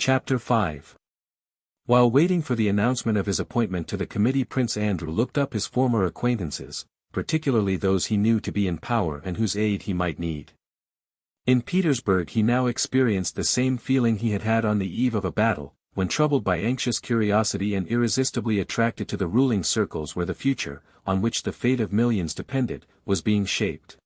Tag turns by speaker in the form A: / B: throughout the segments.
A: Chapter 5. While waiting for the announcement of his appointment to the committee, Prince Andrew looked up his former acquaintances, particularly those he knew to be in power and whose aid he might need. In Petersburg he now experienced the same feeling he had had on the eve of a battle, when troubled by anxious curiosity and irresistibly attracted to the ruling circles where the future, on which the fate of millions depended, was being shaped.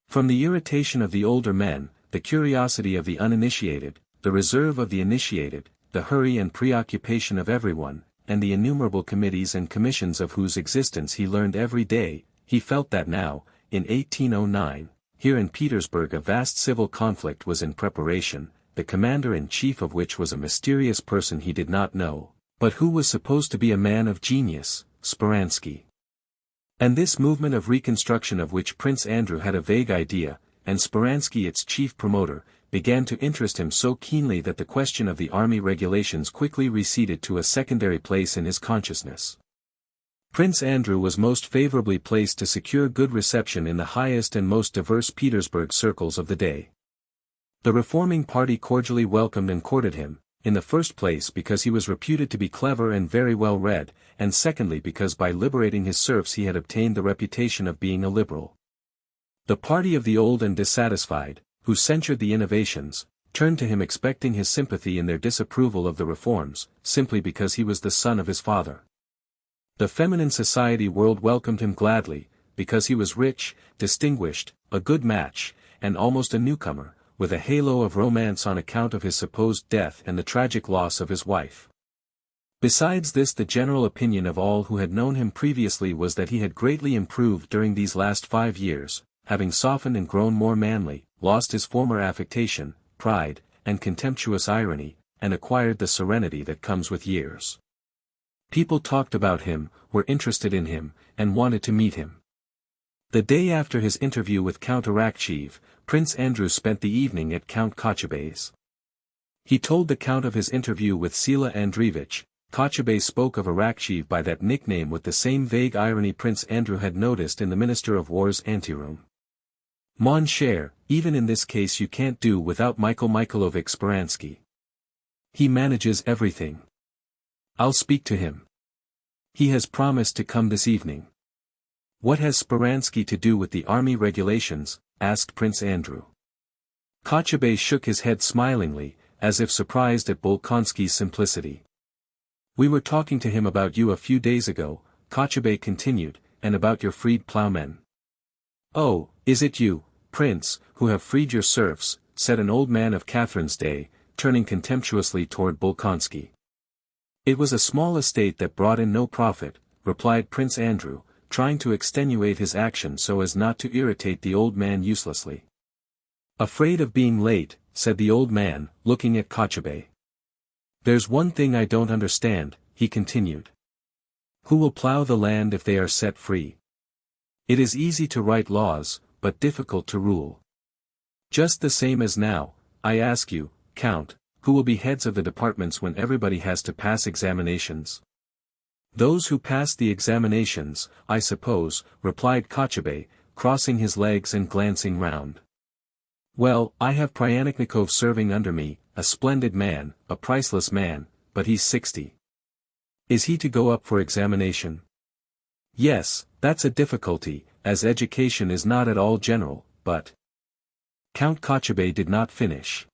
A: From the irritation of the older men, the curiosity of the uninitiated, the reserve of the initiated, the hurry and preoccupation of everyone, and the innumerable committees and commissions of whose existence he learned every day, he felt that now, in 1809, here in Petersburg a vast civil conflict was in preparation, the commander-in-chief of which was a mysterious person he did not know, but who was supposed to be a man of genius, Speransky. And this movement of reconstruction of which Prince Andrew had a vague idea, and Speransky its chief promoter, began to interest him so keenly that the question of the army regulations quickly receded to a secondary place in his consciousness. Prince Andrew was most favorably placed to secure good reception in the highest and most diverse Petersburg circles of the day. The reforming party cordially welcomed and courted him, in the first place because he was reputed to be clever and very well read, and secondly because by liberating his serfs he had obtained the reputation of being a liberal. The party of the old and dissatisfied, who censured the innovations, turned to him expecting his sympathy in their disapproval of the reforms, simply because he was the son of his father. The feminine society world welcomed him gladly, because he was rich, distinguished, a good match, and almost a newcomer, with a halo of romance on account of his supposed death and the tragic loss of his wife. Besides this, the general opinion of all who had known him previously was that he had greatly improved during these last 5 years, having softened and grown more manly, lost his former affectation, pride, and contemptuous irony, and acquired the serenity that comes with years. People talked about him, were interested in him, and wanted to meet him. The day after his interview with Count Arakcheev, Prince Andrew spent the evening at Count Kochubey's. He told the Count of his interview with Sila Andreevich. Kochubey spoke of Arakcheev by that nickname with the same vague irony Prince Andrew had noticed in the Minister of War's anteroom. "Mon cher, even in this case you can't do without Michael Mikhailovich Speransky. He manages everything. I'll speak to him. He has promised to come this evening." "What has Speransky to do with the army regulations?" asked Prince Andrew. Kochubey shook his head smilingly, as if surprised at Bolkonsky's simplicity. "We were talking to him about you a few days ago," Kochubey continued, "and about your freed ploughmen." "Oh, is it you, Prince, who have freed your serfs?" said an old man of Catherine's day, turning contemptuously toward Bolkonsky. "It was a small estate that brought in no profit," replied Prince Andrew, trying to extenuate his action so as not to irritate the old man uselessly. "Afraid of being late," said the old man, looking at Kochubey. "There's one thing I don't understand," he continued. "Who will plough the land if they are set free? It is easy to write laws, but difficult to rule. Just the same as now, I ask you, Count, who will be heads of the departments when everybody has to pass examinations?" "Those who pass the examinations, I suppose," replied Kochubey, crossing his legs and glancing round. "Well, I have Pryatnikov serving under me, a splendid man, a priceless man, but he's 60. Is he to go up for examination?" "Yes, that's a difficulty, as education is not at all general, but—" Count Kochubey did not finish.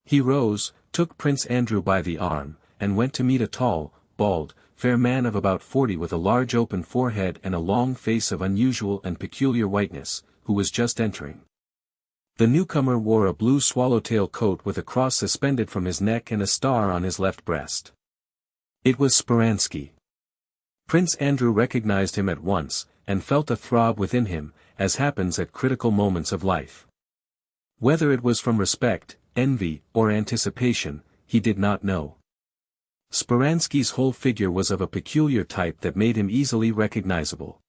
A: He rose, took Prince Andrew by the arm, and went to meet a tall, bald, fair man of about 40 with a large open forehead and a long face of unusual and peculiar whiteness, who was just entering. The newcomer wore a blue swallowtail coat with a cross suspended from his neck and a star on his left breast. It was Speransky. Prince Andrew recognized him at once, and felt a throb within him, as happens at critical moments of life. Whether it was from respect, envy, or anticipation, he did not know. Speransky's whole figure was of a peculiar type that made him easily recognizable.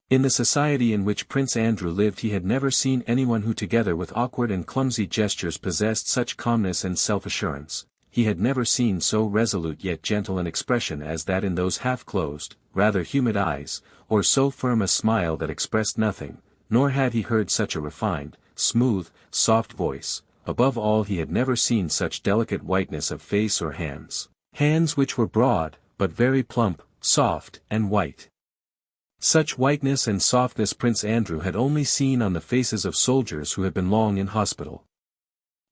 A: In the society in which Prince Andrew lived he had never seen anyone who together with awkward and clumsy gestures possessed such calmness and self-assurance. He had never seen so resolute yet gentle an expression as that in those half-closed, rather humid eyes, or so firm a smile that expressed nothing, nor had he heard such a refined, smooth, soft voice, above all he had never seen such delicate whiteness of face or hands. Hands which were broad, but very plump, soft, and white. Such whiteness and softness Prince Andrew had only seen on the faces of soldiers who had been long in hospital.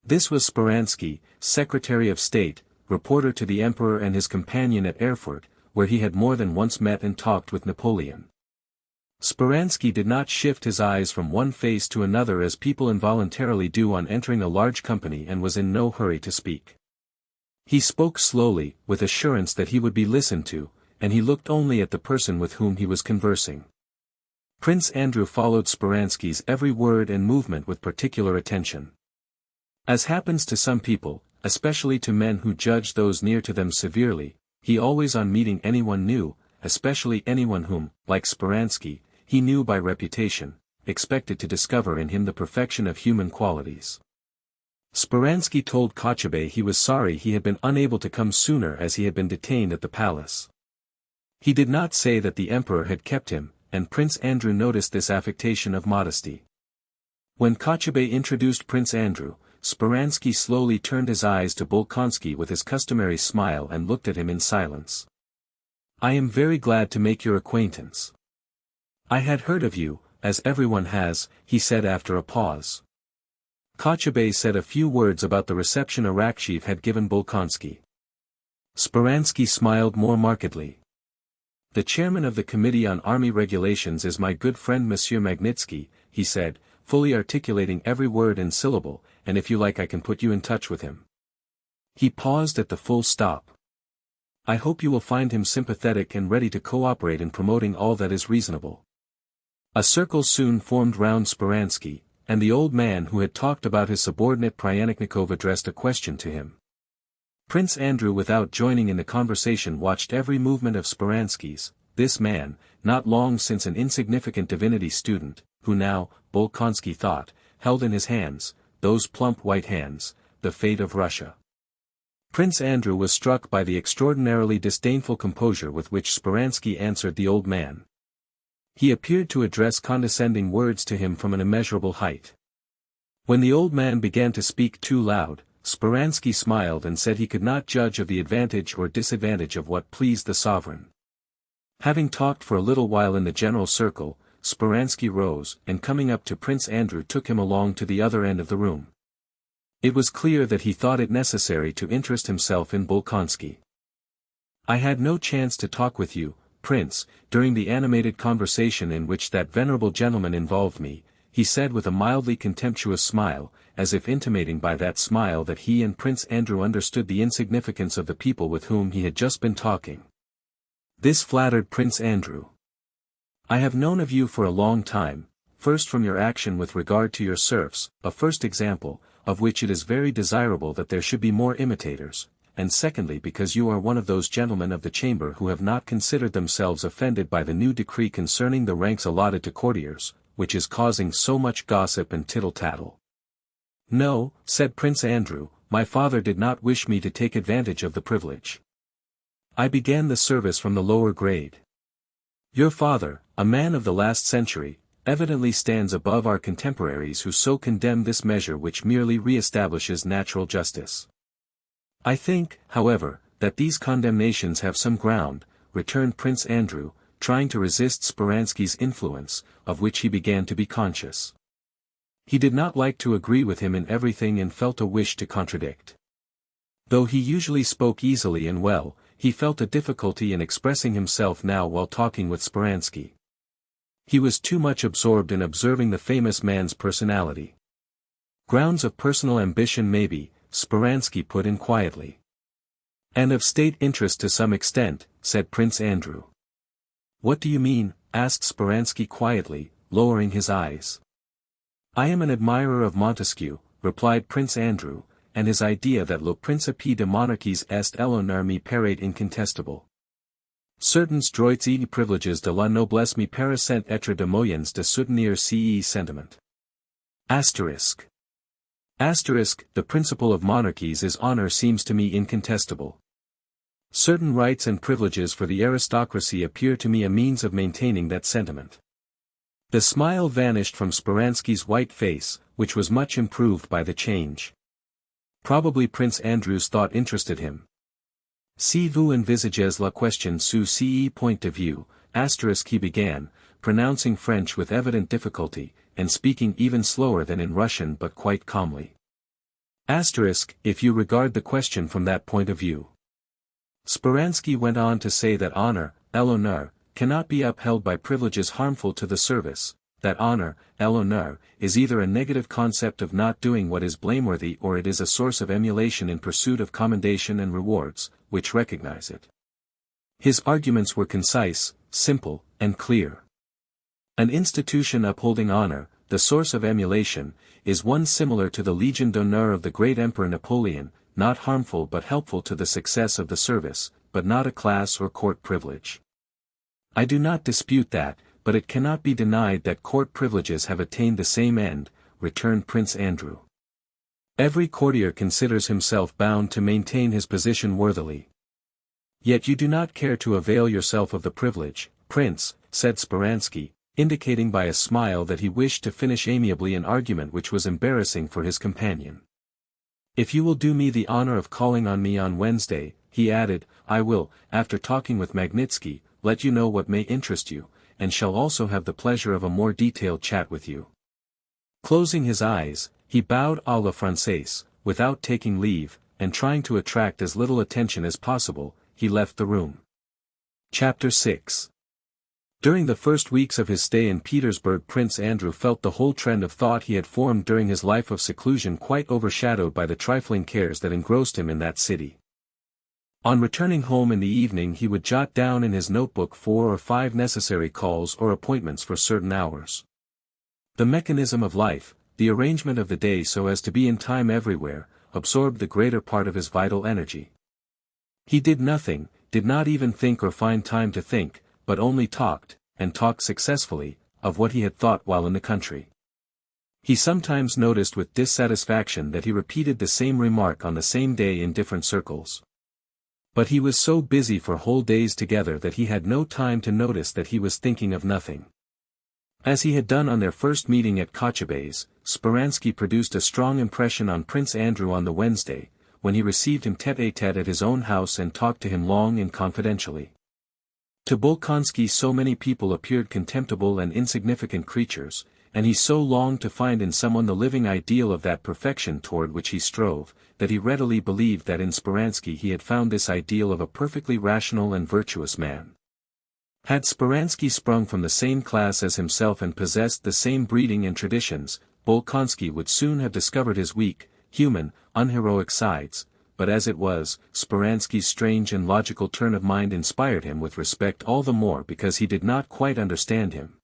A: This was Speransky, Secretary of State, reporter to the Emperor and his companion at Erfurt, where he had more than once met and talked with Napoleon. Speransky did not shift his eyes from one face to another as people involuntarily do on entering a large company, and was in no hurry to speak. He spoke slowly, with assurance that he would be listened to, and he looked only at the person with whom he was conversing. Prince Andrew followed Speransky's every word and movement with particular attention. As happens to some people, especially to men who judge those near to them severely, he always on meeting anyone new, especially anyone whom, like Speransky, he knew by reputation, expected to discover in him the perfection of human qualities. Speransky told Kochubey he was sorry he had been unable to come sooner as he had been detained at the palace. He did not say that the Emperor had kept him, and Prince Andrew noticed this affectation of modesty. When Kochubey introduced Prince Andrew, Speransky slowly turned his eyes to Bolkonsky with his customary smile and looked at him in silence. "I am very glad to make your acquaintance. I had heard of you, as everyone has," he said after a pause. Kochubey said a few words about the reception Arakcheev had given Bolkonsky. Speransky smiled more markedly. "The chairman of the Committee on Army Regulations is my good friend Monsieur Magnitsky," he said, fully articulating every word and syllable, "and if you like I can put you in touch with him." He paused at the full stop. "I hope you will find him sympathetic and ready to cooperate in promoting all that is reasonable." A circle soon formed round Speransky, and the old man who had talked about his subordinate Pryanichnikov addressed a question to him. Prince Andrew without joining in the conversation watched every movement of Speransky's, this man, not long since an insignificant divinity student, who now, Bolkonsky thought, held in his hands, those plump white hands, the fate of Russia. Prince Andrew was struck by the extraordinarily disdainful composure with which Speransky answered the old man. He appeared to address condescending words to him from an immeasurable height. When the old man began to speak too loud, Speransky smiled and said he could not judge of the advantage or disadvantage of what pleased the sovereign. Having talked for a little while in the general circle, Speransky rose and coming up to Prince Andrew took him along to the other end of the room. It was clear that he thought it necessary to interest himself in Bolkonsky. "I had no chance to talk with you, Prince, during the animated conversation in which that venerable gentleman involved me," he said with a mildly contemptuous smile, as if intimating by that smile that he and Prince Andrew understood the insignificance of the people with whom he had just been talking. This flattered Prince Andrew. "I have known of you for a long time, first from your action with regard to your serfs, a first example, of which it is very desirable that there should be more imitators, and secondly because you are one of those gentlemen of the chamber who have not considered themselves offended by the new decree concerning the ranks allotted to courtiers, which is causing so much gossip and tittle-tattle." "No," said Prince Andrew, "my father did not wish me to take advantage of the privilege. I began the service from the lower grade. Your father, a man of the last century, evidently stands above our contemporaries who so condemn this measure which merely re-establishes natural justice." "I think, however, that these condemnations have some ground," returned Prince Andrew, trying to resist Speransky's influence, of which he began to be conscious. He did not like to agree with him in everything and felt a wish to contradict. Though he usually spoke easily and well, he felt a difficulty in expressing himself now while talking with Speransky. He was too much absorbed in observing the famous man's personality. "Grounds of personal ambition maybe," Speransky put in quietly. "And of state interest to some extent," said Prince Andrew. "What do you mean?" asked Speransky quietly, lowering his eyes. "I am an admirer of Montesquieu," replied Prince Andrew, "and his idea that le principe de monarchies est l'honneur me paraît incontestable. Certains droits et priviléges de la noblesse me paraissent être de moyens de soutenir ce sentiment. Asterisk. The principle of monarchies is honor seems to me incontestable. Certain rights and privileges for the aristocracy appear to me a means of maintaining that sentiment." The smile vanished from Speransky's white face, which was much improved by the change. Probably Prince Andrew's thought interested him. Si vous envisagez la question sous ce point de vue, asterisk he began, pronouncing French with evident difficulty, and speaking even slower than in Russian but quite calmly. Asterisk, if you regard the question from that point of view. Speransky went on to say that honor, l'honneur, cannot be upheld by privileges harmful to the service, that honor, l'honneur, is either a negative concept of not doing what is blameworthy or it is a source of emulation in pursuit of commendation and rewards, which recognize it. His arguments were concise, simple, and clear. An institution upholding honor, the source of emulation, is one similar to the Légion d'honneur of the great Emperor Napoleon, not harmful but helpful to the success of the service, but not a class or court privilege. I do not dispute that, but it cannot be denied that court privileges have attained the same end, returned Prince Andrew. Every courtier considers himself bound to maintain his position worthily. Yet you do not care to avail yourself of the privilege, Prince, said Speransky, indicating by a smile that he wished to finish amiably an argument which was embarrassing for his companion. If you will do me the honor of calling on me on Wednesday, he added, I will, after talking with Magnitsky, let you know what may interest you, and shall also have the pleasure of a more detailed chat with you. Closing his eyes, he bowed à la Française, without taking leave, and trying to attract as little attention as possible, he left the room. Chapter 6. During the first weeks of his stay in Petersburg, Prince Andrew felt the whole trend of thought he had formed during his life of seclusion quite overshadowed by the trifling cares that engrossed him in that city. On returning home in the evening he would jot down in his notebook 4 or 5 necessary calls or appointments for certain hours. The mechanism of life, the arrangement of the day so as to be in time everywhere, absorbed the greater part of his vital energy. He did nothing, did not even think or find time to think, but only talked, and talked successfully, of what he had thought while in the country. He sometimes noticed with dissatisfaction that he repeated the same remark on the same day in different circles. But he was so busy for whole days together that he had no time to notice that he was thinking of nothing. As he had done on their first meeting at Kochubey's, Speransky produced a strong impression on Prince Andrew on the Wednesday, when he received him tête-à-tête at his own house and talked to him long and confidentially. To Bolkonsky so many people appeared contemptible and insignificant creatures, and he so longed to find in someone the living ideal of that perfection toward which he strove, that he readily believed that in Speransky he had found this ideal of a perfectly rational and virtuous man. Had Speransky sprung from the same class as himself and possessed the same breeding and traditions, Bolkonsky would soon have discovered his weak, human, unheroic sides, but as it was, Speransky's strange and logical turn of mind inspired him with respect all the more because he did not quite understand him.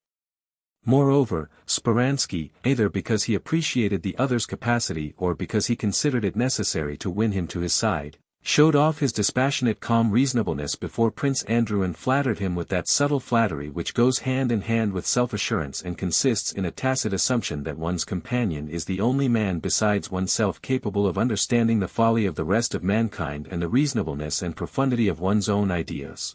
A: Moreover, Speransky, either because he appreciated the other's capacity or because he considered it necessary to win him to his side, showed off his dispassionate calm reasonableness before Prince Andrew and flattered him with that subtle flattery which goes hand in hand with self-assurance and consists in a tacit assumption that one's companion is the only man besides oneself capable of understanding the folly of the rest of mankind and the reasonableness and profundity of one's own ideas.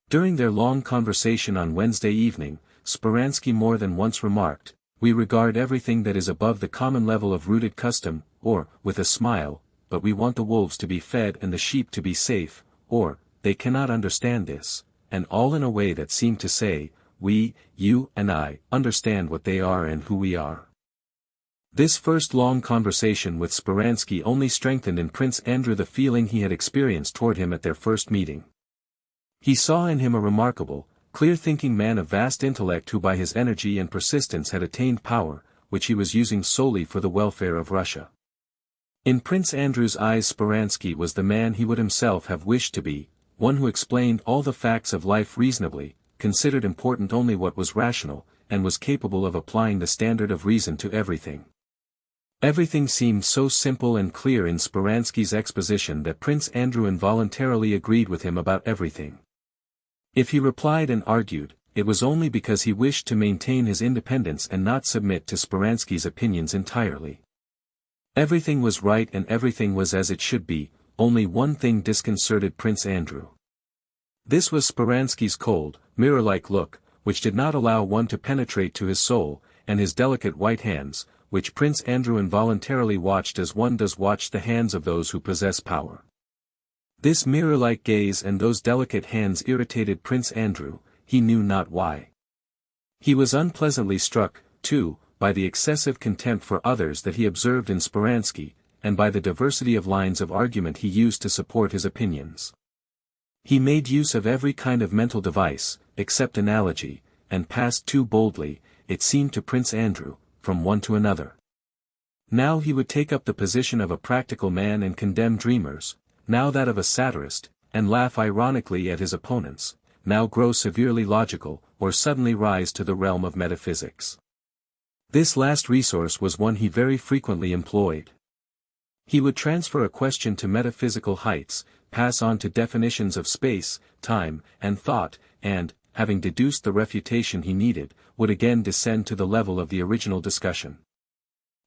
A: During their long conversation on Wednesday evening, Speransky more than once remarked, "We regard everything that is above the common level of rooted custom, or, with a smile, but we want the wolves to be fed and the sheep to be safe, or, they cannot understand this," and all in a way that seemed to say, we, you and I, understand what they are and who we are. This first long conversation with Speransky only strengthened in Prince Andrew the feeling he had experienced toward him at their first meeting. He saw in him a remarkable, clear-thinking man of vast intellect who by his energy and persistence had attained power, which he was using solely for the welfare of Russia. In Prince Andrew's eyes Speransky was the man he would himself have wished to be, one who explained all the facts of life reasonably, considered important only what was rational, and was capable of applying the standard of reason to everything. Everything seemed so simple and clear in Speransky's exposition that Prince Andrew involuntarily agreed with him about everything. If he replied and argued, it was only because he wished to maintain his independence and not submit to Speransky's opinions entirely. Everything was right and everything was as it should be, only one thing disconcerted Prince Andrew. This was Speransky's cold, mirror-like look, which did not allow one to penetrate to his soul, and his delicate white hands, which Prince Andrew involuntarily watched as one does watch the hands of those who possess power. This mirror-like gaze and those delicate hands irritated Prince Andrew, he knew not why. He was unpleasantly struck, too, by the excessive contempt for others that he observed in Speransky, and by the diversity of lines of argument he used to support his opinions. He made use of every kind of mental device, except analogy, and passed too boldly, it seemed to Prince Andrew, from one to another. Now he would take up the position of a practical man and condemn dreamers, now that of a satirist, and laugh ironically at his opponents, now grow severely logical, or suddenly rise to the realm of metaphysics. This last resource was one he very frequently employed. He would transfer a question to metaphysical heights, pass on to definitions of space, time, and thought, and, having deduced the refutation he needed, would again descend to the level of the original discussion.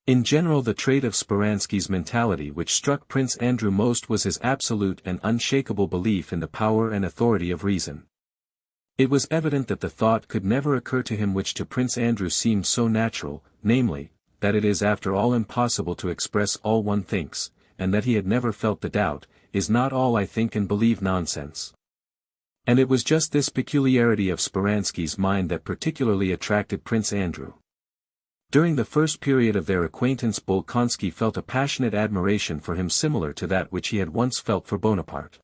A: In general, the trait of Speransky's mentality which struck Prince Andrew most was his absolute and unshakable belief in the power and authority of reason. It was evident that the thought could never occur to him which to Prince Andrew seemed so natural, namely, that it is after all impossible to express all one thinks, and that he had never felt the doubt, is not all I think and believe nonsense. And it was just this peculiarity of Speransky's mind that particularly attracted Prince Andrew. During the first period of their acquaintance, Bolkonsky felt a passionate admiration for him similar to that which he had once felt for Bonaparte.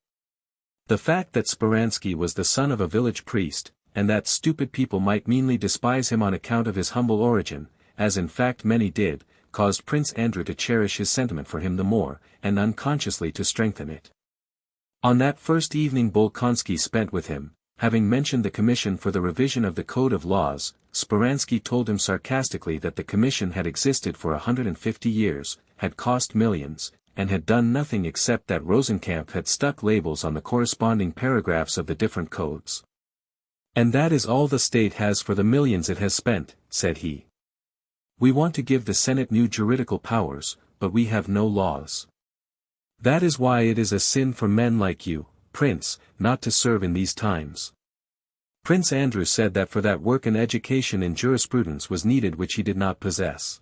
A: The fact that Speransky was the son of a village priest, and that stupid people might meanly despise him on account of his humble origin, as in fact many did, caused Prince Andrew to cherish his sentiment for him the more, and unconsciously to strengthen it. On that first evening Bolkonsky spent with him, having mentioned the commission for the revision of the Code of Laws, Speransky told him sarcastically that the commission had existed for 150 years, had cost millions, and had done nothing except that Rosenkamp had stuck labels on the corresponding paragraphs of the different codes. "And that is all the state has for the millions it has spent," said he. "We want to give the Senate new juridical powers, but we have no laws. That is why it is a sin for men like you, Prince, not to serve in these times." Prince Andrew said that for that work an education in jurisprudence was needed which he did not possess.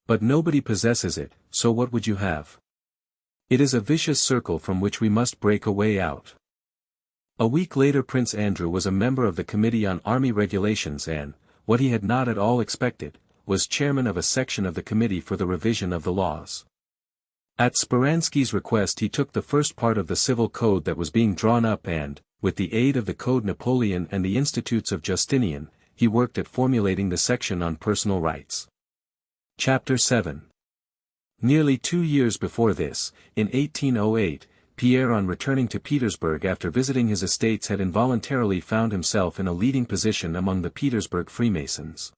A: "But nobody possesses it, so what would you have? It is a vicious circle from which we must break a way out." A week later Prince Andrew was a member of the Committee on Army Regulations and, what he had not at all expected, was chairman of a section of the Committee for the Revision of the Laws. At Speransky's request he took the first part of the civil code that was being drawn up and, with the aid of the Code Napoleon and the Institutes of Justinian, he worked at formulating the section on personal rights. Chapter 7. Nearly 2 years before this, in 1808, Pierre on returning to Petersburg after visiting his estates had involuntarily found himself in a leading position among the Petersburg Freemasons.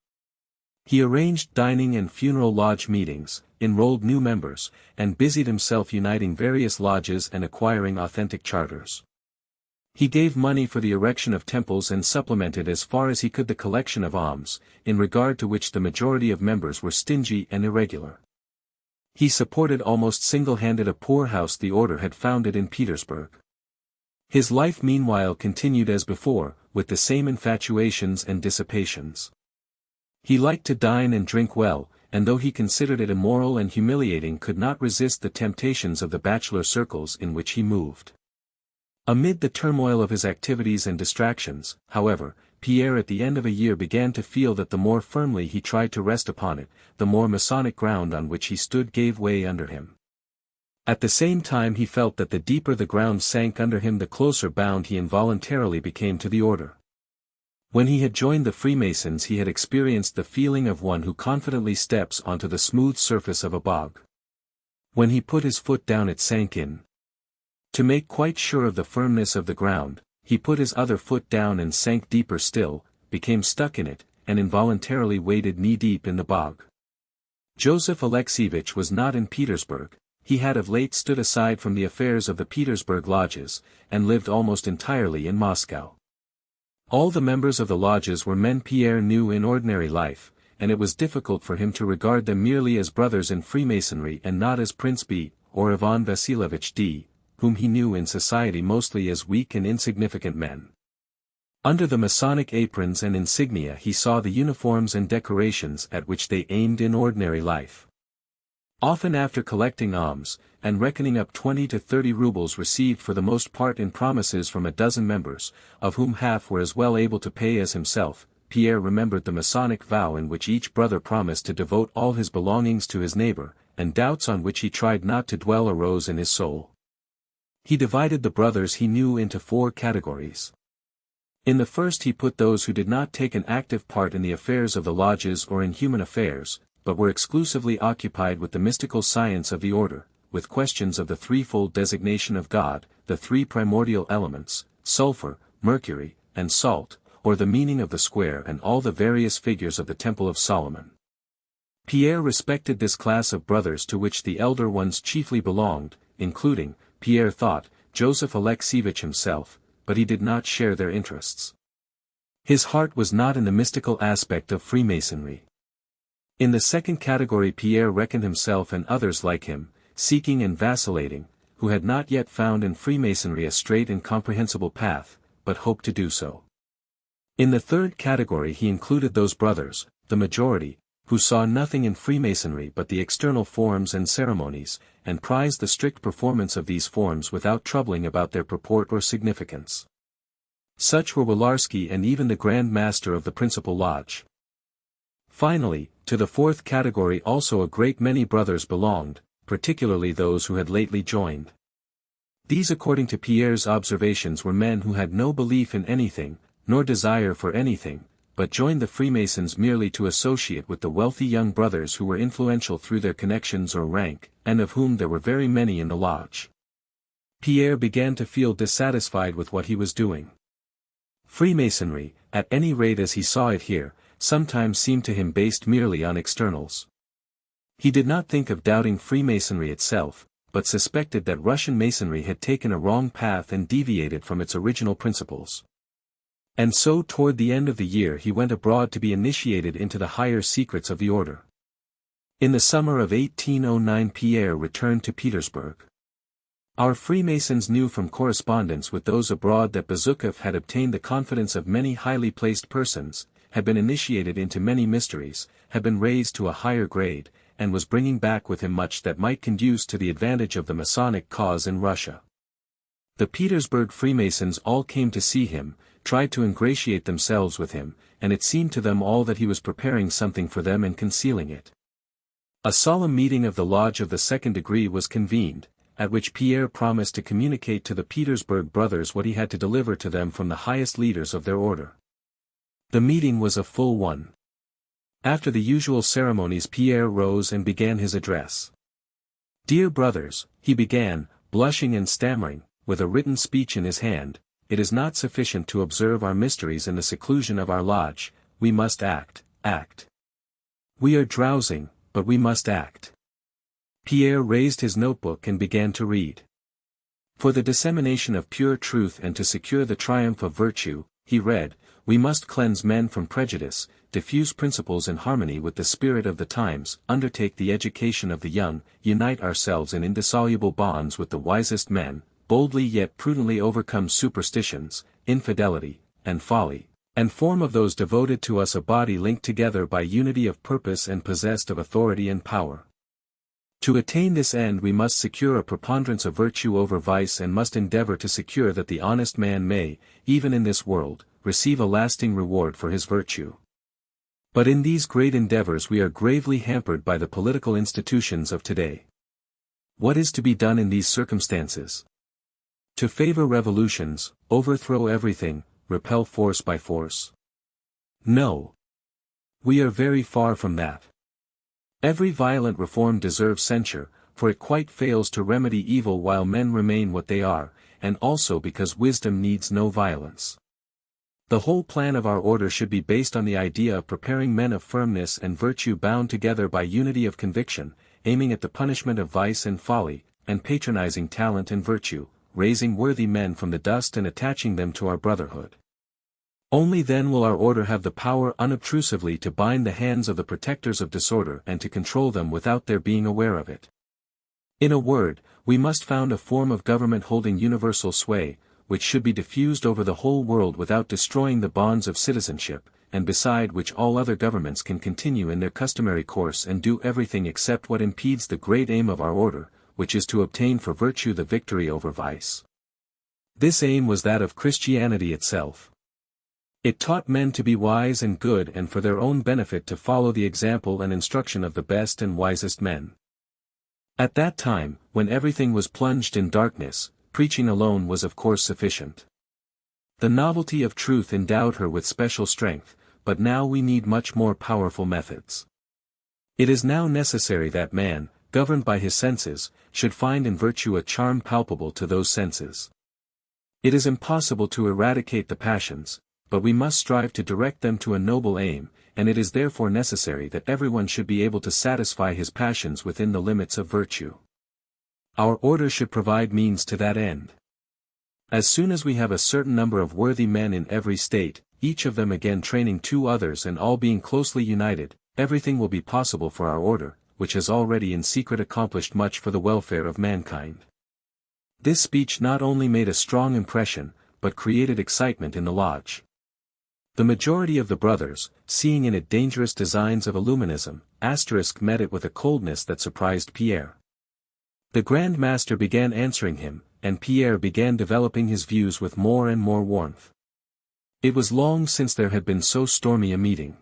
A: He arranged dining and funeral lodge meetings, enrolled new members, and busied himself uniting various lodges and acquiring authentic charters. He gave money for the erection of temples and supplemented as far as he could the collection of alms, in regard to which the majority of members were stingy and irregular. He supported almost single-handed a poorhouse the order had founded in Petersburg. His life meanwhile continued as before, with the same infatuations and dissipations. He liked to dine and drink well, and though he considered it immoral and humiliating could not resist the temptations of the bachelor circles in which he moved. Amid the turmoil of his activities and distractions, however, Pierre at the end of a year began to feel that the more firmly he tried to rest upon it, the more Masonic ground on which he stood gave way under him. At the same time he felt that the deeper the ground sank under him the closer bound he involuntarily became to the order. When he had joined the Freemasons he had experienced the feeling of one who confidently steps onto the smooth surface of a bog. When he put his foot down it sank in. To make quite sure of the firmness of the ground, he put his other foot down and sank deeper still, became stuck in it, and involuntarily waded knee-deep in the bog. Joseph Alexievich was not in Petersburg, he had of late stood aside from the affairs of the Petersburg lodges, and lived almost entirely in Moscow. All the members of the lodges were men Pierre knew in ordinary life, and it was difficult for him to regard them merely as brothers in Freemasonry and not as Prince B, or Ivan Vasilievich D, whom he knew in society mostly as weak and insignificant men. Under the Masonic aprons and insignia he saw the uniforms and decorations at which they aimed in ordinary life. Often after collecting alms, and reckoning up 20 to 30 rubles received for the most part in promises from a dozen members, of whom half were as well able to pay as himself, Pierre remembered the Masonic vow in which each brother promised to devote all his belongings to his neighbor, and doubts on which he tried not to dwell arose in his soul. He divided the brothers he knew into 4 categories. In the first he put those who did not take an active part in the affairs of the lodges or in human affairs, but were exclusively occupied with the mystical science of the order, with questions of the threefold designation of God, the 3 primordial elements, sulfur, mercury, and salt, or the meaning of the square and all the various figures of the Temple of Solomon. Pierre respected this class of brothers to which the elder ones chiefly belonged, including, Pierre thought, Joseph Alexievich himself, but he did not share their interests. His heart was not in the mystical aspect of Freemasonry. In the second category Pierre reckoned himself and others like him, seeking and vacillating, who had not yet found in Freemasonry a straight and comprehensible path, but hoped to do so. In the third category he included those brothers, the majority, who saw nothing in Freemasonry but the external forms and ceremonies, and prized the strict performance of these forms without troubling about their purport or significance. Such were Willarski and even the Grand Master of the principal lodge. Finally, to the fourth category also a great many brothers belonged, particularly those who had lately joined. These according to Pierre's observations were men who had no belief in anything, nor desire for anything, but joined the Freemasons merely to associate with the wealthy young brothers who were influential through their connections or rank, and of whom there were very many in the lodge. Pierre began to feel dissatisfied with what he was doing. Freemasonry, at any rate as he saw it here, sometimes seemed to him based merely on externals. He did not think of doubting Freemasonry itself, but suspected that Russian Masonry had taken a wrong path and deviated from its original principles. And so toward the end of the year he went abroad to be initiated into the higher secrets of the order. In the summer of 1809 Pierre returned to Petersburg. Our Freemasons knew from correspondence with those abroad that Bezukov had obtained the confidence of many highly placed persons, had been initiated into many mysteries, had been raised to a higher grade, and was bringing back with him much that might conduce to the advantage of the Masonic cause in Russia. The Petersburg Freemasons all came to see him, tried to ingratiate themselves with him, and it seemed to them all that he was preparing something for them and concealing it. A solemn meeting of the Lodge of the Second Degree was convened, at which Pierre promised to communicate to the Petersburg brothers what he had to deliver to them from the highest leaders of their order. The meeting was a full one. After the usual ceremonies Pierre rose and began his address. "Dear brothers," he began, blushing and stammering, with a written speech in his hand, "it is not sufficient to observe our mysteries in the seclusion of our lodge, we must act, act. We are drowsing, but we must act." Pierre raised his notebook and began to read. For the dissemination of pure truth and to secure the triumph of virtue, he read, "We must cleanse men from prejudice, diffuse principles in harmony with the spirit of the times, undertake the education of the young, unite ourselves in indissoluble bonds with the wisest men, boldly yet prudently overcome superstitions, infidelity, and folly, and form of those devoted to us a body linked together by unity of purpose and possessed of authority and power. To attain this end we must secure a preponderance of virtue over vice and must endeavor to secure that the honest man may, even in this world, receive a lasting reward for his virtue. But in these great endeavors we are gravely hampered by the political institutions of today. What is to be done in these circumstances? To favor revolutions, overthrow everything, repel force by force? No. We are very far from that. Every violent reform deserves censure, for it quite fails to remedy evil while men remain what they are, and also because wisdom needs no violence. The whole plan of our order should be based on the idea of preparing men of firmness and virtue bound together by unity of conviction, aiming at the punishment of vice and folly, and patronizing talent and virtue, raising worthy men from the dust and attaching them to our brotherhood. Only then will our order have the power unobtrusively to bind the hands of the protectors of disorder and to control them without their being aware of it. In a word, we must found a form of government holding universal sway, which should be diffused over the whole world without destroying the bonds of citizenship, and beside which all other governments can continue in their customary course and do everything except what impedes the great aim of our order, which is to obtain for virtue the victory over vice. This aim was that of Christianity itself. It taught men to be wise and good and for their own benefit to follow the example and instruction of the best and wisest men. At that time, when everything was plunged in darkness, preaching alone was of course sufficient. The novelty of truth endowed her with special strength, but now we need much more powerful methods. It is now necessary that man, governed by his senses, should find in virtue a charm palpable to those senses. It is impossible to eradicate the passions, but we must strive to direct them to a noble aim, and it is therefore necessary that everyone should be able to satisfy his passions within the limits of virtue. Our order should provide means to that end. As soon as we have a certain number of worthy men in every state, each of them again training 2 others and all being closely united, everything will be possible for our order, which has already in secret accomplished much for the welfare of mankind. This speech not only made a strong impression, but created excitement in the lodge. The majority of the brothers, seeing in it dangerous designs of Illuminism, met it with a coldness that surprised Pierre. The Grand Master began answering him, and Pierre began developing his views with more and more warmth. It was long since there had been so stormy a meeting.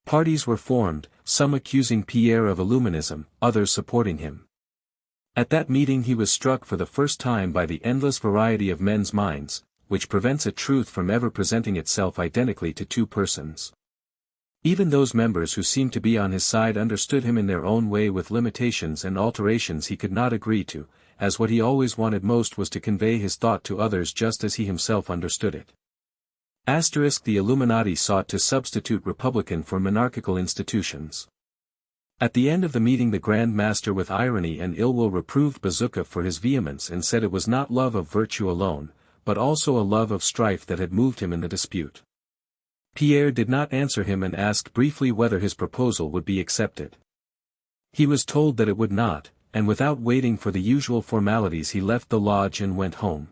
A: Parties were formed, some accusing Pierre of Illuminism, others supporting him. At that meeting he was struck for the first time by the endless variety of men's minds, which prevents a truth from ever presenting itself identically to 2 persons. Even those members who seemed to be on his side understood him in their own way with limitations and alterations he could not agree to, as what he always wanted most was to convey his thought to others just as he himself understood it. The Illuminati sought to substitute republican for monarchical institutions. At the end of the meeting the Grand Master with irony and ill will reproved Bazooka for his vehemence and said it was not love of virtue alone, but also a love of strife that had moved him in the dispute. Pierre did not answer him and asked briefly whether his proposal would be accepted. He was told that it would not, and without waiting for the usual formalities he left the lodge and went home.